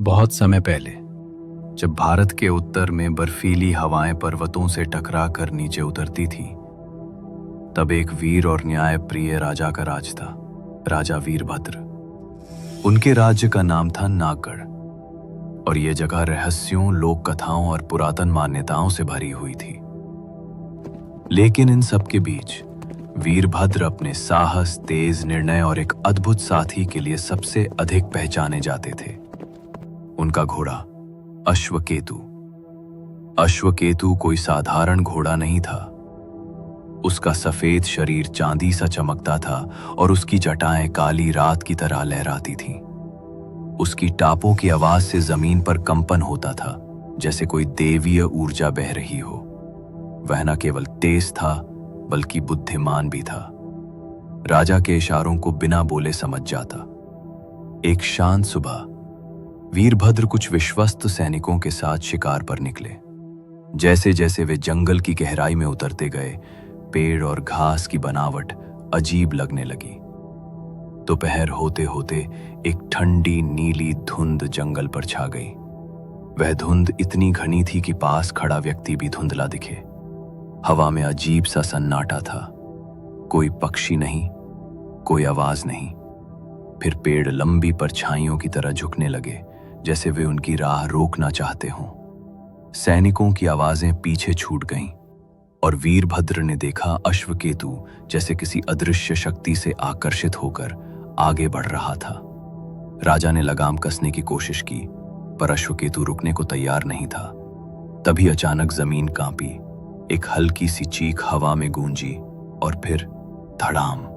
बहुत समय पहले, जब भारत के उत्तर में बर्फीली हवाएं पर्वतों से टकरा कर नीचे उतरती थीं, तब एक वीर और न्याय प्रिय राजा का राज था, राजा वीरभद्र। उनके राज्य का नाम था नागगढ़, और यह जगह रहस्यों, लोक कथाओं और पुरातन मान्यताओं से भरी हुई थी। लेकिन इन सब के बीच वीरभद्र अपने साहस, तेज निर्णय और एक अद्भुत साथी के लिए सबसे अधिक पहचाने जाते थे। उनका घोड़ा अश्वकेतु। अश्वकेतु कोई साधारण घोड़ा नहीं था। उसका सफेद शरीर चांदी सा चमकता था और उसकी जटाएं काली रात की तरह लहराती थीं। उसकी टापों की आवाज से जमीन पर कंपन होता था, जैसे कोई देवीय ऊर्जा बह रही हो। वह न केवल तेज था, बल्कि बुद्धिमान भी था। राजा के इशारों को बिना बोले समझ जाता। एक शांत सुबह वीरभद्र कुछ विश्वस्त सैनिकों के साथ शिकार पर निकले। जैसे जैसे वे जंगल की गहराई में उतरते गए, पेड़ और घास की बनावट अजीब लगने लगी। दोपहर होते होते एक ठंडी नीली धुंध जंगल पर छा गई। वह धुंध इतनी घनी थी कि पास खड़ा व्यक्ति भी धुंधला दिखे। हवा में अजीब सा सन्नाटा था। कोई पक्षी नहीं, कोई आवाज नहीं। फिर पेड़ लंबी परछाइयों की तरह झुकने लगे, जैसे वे उनकी राह रोकना चाहते हों। सैनिकों की आवाजें पीछे छूट गईं और वीरभद्र ने देखा अश्वकेतु जैसे किसी अदृश्य शक्ति से आकर्षित होकर आगे बढ़ रहा था। राजा ने लगाम कसने की कोशिश की, पर अश्वकेतु रुकने को तैयार नहीं था। तभी अचानक जमीन कांपी, एक हल्की सी चीख हवा में गूंजी और फिर धड़ाम।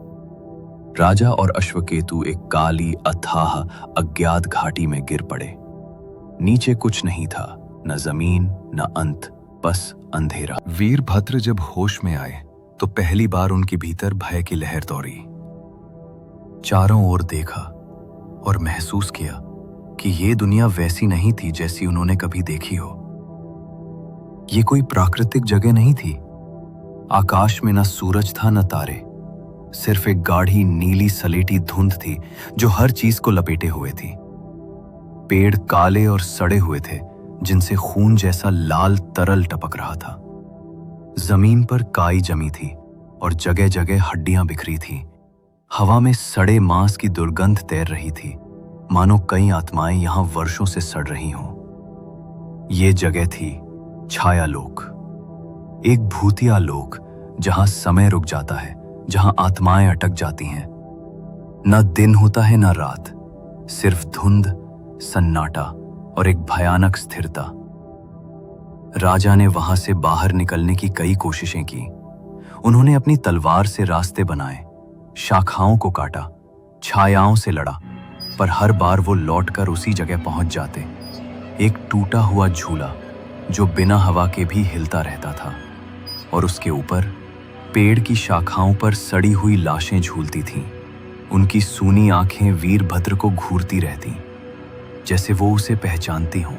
राजा और अश्वकेतु एक काली, अथाह, अज्ञात घाटी में गिर पड़े। नीचे कुछ नहीं था, न जमीन न अंत, बस अंधेरा। वीरभद्र जब होश में आए तो पहली बार उनके भीतर भय की लहर दौड़ी। चारों ओर देखा और महसूस किया कि ये दुनिया वैसी नहीं थी जैसी उन्होंने कभी देखी हो। ये कोई प्राकृतिक जगह नहीं थी। आकाश में न सूरज था न तारे, सिर्फ एक गाढ़ी नीली सलेटी धुंध थी जो हर चीज को लपेटे हुए थी। पेड़ काले और सड़े हुए थे, जिनसे खून जैसा लाल तरल टपक रहा था। जमीन पर काई जमी थी और जगह जगह हड्डियां बिखरी थीं। हवा में सड़े मांस की दुर्गंध तैर रही थी, मानो कई आत्माएं यहां वर्षों से सड़ रही हों। ये जगह थी छायालोक, एक भूतिया लोक जहां समय रुक जाता है, जहां आत्माएं अटक जाती हैं। न दिन होता है न रात, सिर्फ धुंध, सन्नाटा और एक भयानक स्थिरता। राजा ने वहां से बाहर निकलने की कई कोशिशें की। उन्होंने अपनी तलवार से रास्ते बनाए, शाखाओं को काटा, छायाओं से लड़ा, पर हर बार वो लौटकर उसी जगह पहुंच जाते। एक टूटा हुआ झूला जो बिना हवा के भी हिलता रहता था, और उसके ऊपर पेड़ की शाखाओं पर सड़ी हुई लाशें झूलती थीं। उनकी सूनी आंखें वीरभद्र को घूरती रहतीं, जैसे वो उसे पहचानती हों।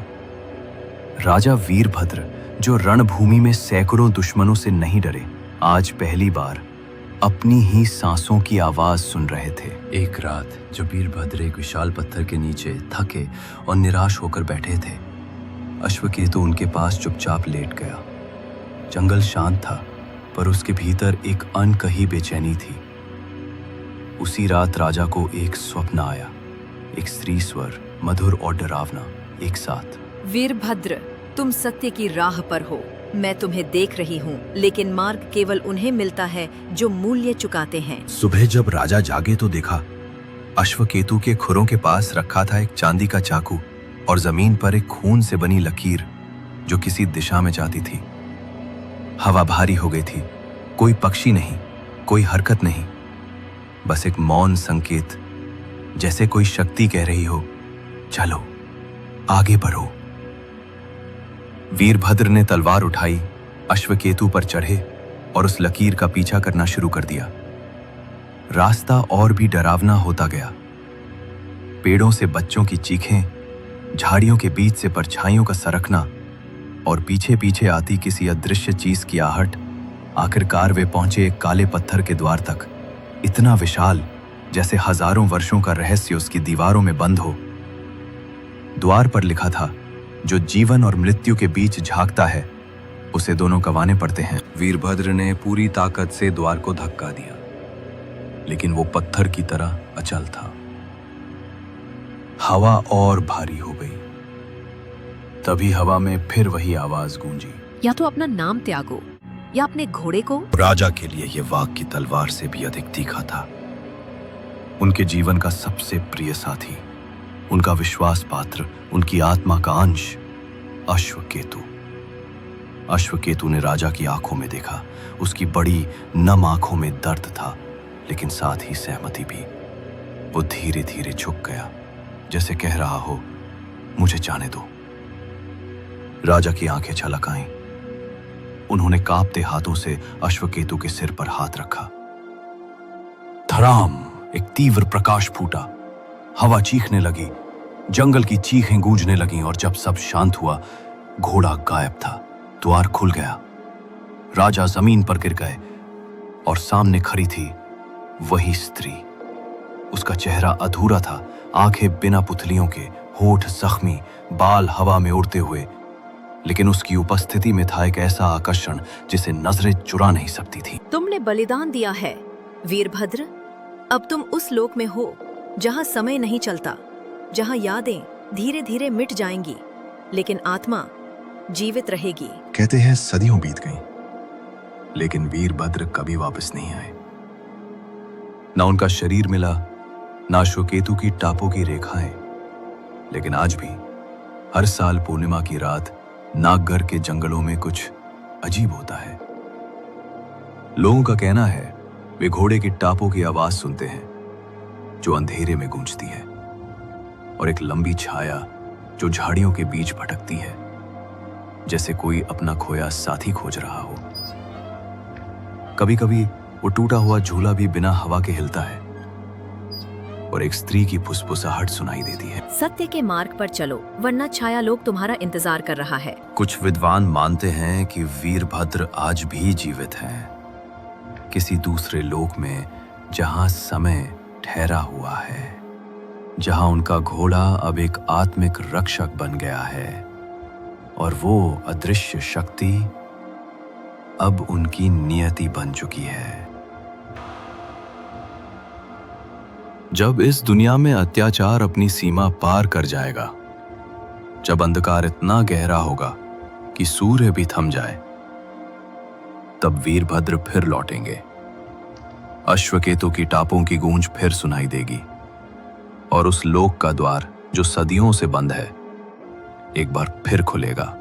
राजा वीरभद्र, जो रणभूमि में सैकड़ों दुश्मनों से नहीं डरे, आज पहली बार अपनी ही सांसों की आवाज सुन रहे थे। एक रात जब वीरभद्र एक विशाल पत्थर के नीचे थके और निराश होकर बैठे थे, अश्वकेतु उनके पास चुपचाप लेट गया। जंगल शांत था, पर उसके भीतर एक अनकही बेचैनी थी। उसी रात राजा को एक स्वप्न आया, एक स्त्री स्वर, मधुर और डरावना, एक साथ। वीरभद्र, तुम सत्य की राह पर हो। मैं तुम्हें देख रही हूँ, लेकिन मार्ग केवल उन्हें मिलता है जो मूल्य चुकाते हैं। सुबह जब राजा जागे तो देखा अश्वकेतु के खुरों के पास रखा था एक चांदी का चाकू और जमीन पर एक खून से बनी लकीर जो किसी दिशा में जाती थी। हवा भारी हो गई थी। कोई पक्षी नहीं, कोई हरकत नहीं, बस एक मौन संकेत, जैसे कोई शक्ति कह रही हो, चलो आगे बढ़ो। वीरभद्र ने तलवार उठाई, अश्वकेतु पर चढ़े और उस लकीर का पीछा करना शुरू कर दिया। रास्ता और भी डरावना होता गया। पेड़ों से बच्चों की चीखें, झाड़ियों के बीच से परछाइयों का सरकना और पीछे पीछे आती किसी अदृश्य चीज की आहट। आखिरकार वे पहुंचे एक काले पत्थर के द्वार तक, इतना विशाल जैसे हजारों वर्षों का रहस्य उसकी दीवारों में बंद हो। द्वार पर लिखा था, जो जीवन और मृत्यु के बीच झांकता है उसे दोनों गंवाने पड़ते हैं। वीरभद्र ने पूरी ताकत से द्वार को धक्का दिया, लेकिन वो पत्थर की तरह अचल था। हवा और भारी हो गई। तभी हवा में फिर वही आवाज गूंजी, या तो अपना नाम त्यागो या अपने घोड़े को। राजा के लिए यह वाघ की तलवार से भी अधिक तीखा था। उनके जीवन का सबसे प्रिय साथी, उनका विश्वास पात्र, उनकी आत्मा का अंश, अश्वकेतु। अश्वकेतु ने राजा की आंखों में देखा। उसकी बड़ी नम आंखों में दर्द था, लेकिन साथ ही सहमति भी। वो धीरे धीरे झुक गया, जैसे कह रहा हो, मुझे जाने दो। राजा की आंखें छलक आईं। उन्होंने कांपते हाथों से अश्वकेतु के सिर पर हाथ रखा। धड़ाम! एक तीव्र प्रकाश फूटा। हवा चीखने लगी, जंगल की चीखें गूंजने लगीं, और जब सब शांत हुआ, घोड़ा गायब था। द्वार खुल गया। राजा जमीन पर गिर गए और सामने खड़ी थी वही स्त्री। उसका चेहरा अधूरा था, आंखें बिना पुतलियों के, होठ जख्मी, बाल हवा में उड़ते हुए, लेकिन उसकी उपस्थिति में था एक ऐसा आकर्षण जिसे नजरें चुरा नहीं सकती थी। तुमने बलिदान दिया है वीरभद्र। अब तुम उस लोक में हो जहां समय नहीं चलता, जहां यादें धीरे धीरे मिट जाएंगी, लेकिन आत्मा जीवित रहेगी। कहते हैं सदियों बीत गईं, लेकिन वीरभद्र कभी वापस नहीं आए। ना उनका शरीर मिला, ना अश्वकेतु की टापों की रेखाएं। लेकिन आज भी हर साल पूर्णिमा की रात नागगढ़ के जंगलों में कुछ अजीब होता है। लोगों का कहना है वे घोड़े की टापों की आवाज सुनते हैं, जो अंधेरे में गूंजती है, और एक लंबी छाया जो झाड़ियों के बीच भटकती है, जैसे कोई अपना खोया साथी खोज रहा हो। कभी कभी वो टूटा हुआ झूला भी बिना हवा के हिलता है, और एक स्त्री की फुसफुसाहट सुनाई देती है। सत्य के मार्ग पर चलो, वरना छाया लोग तुम्हारा इंतजार कर रहा है। कुछ विद्वान मानते हैं कि वीरभद्र आज भी जीवित हैं, किसी दूसरे लोक में, जहां समय ठहरा हुआ है, जहां उनका घोड़ा अब एक आत्मिक रक्षक बन गया है, और वो अदृश्य शक्ति अब उनकी नियति बन चुकी है। जब इस दुनिया में अत्याचार अपनी सीमा पार कर जाएगा, जब अंधकार इतना गहरा होगा कि सूर्य भी थम जाए, तब वीरभद्र फिर लौटेंगे। अश्वकेतु की टापों की गूंज फिर सुनाई देगी, और उस लोक का द्वार जो सदियों से बंद है, एक बार फिर खुलेगा।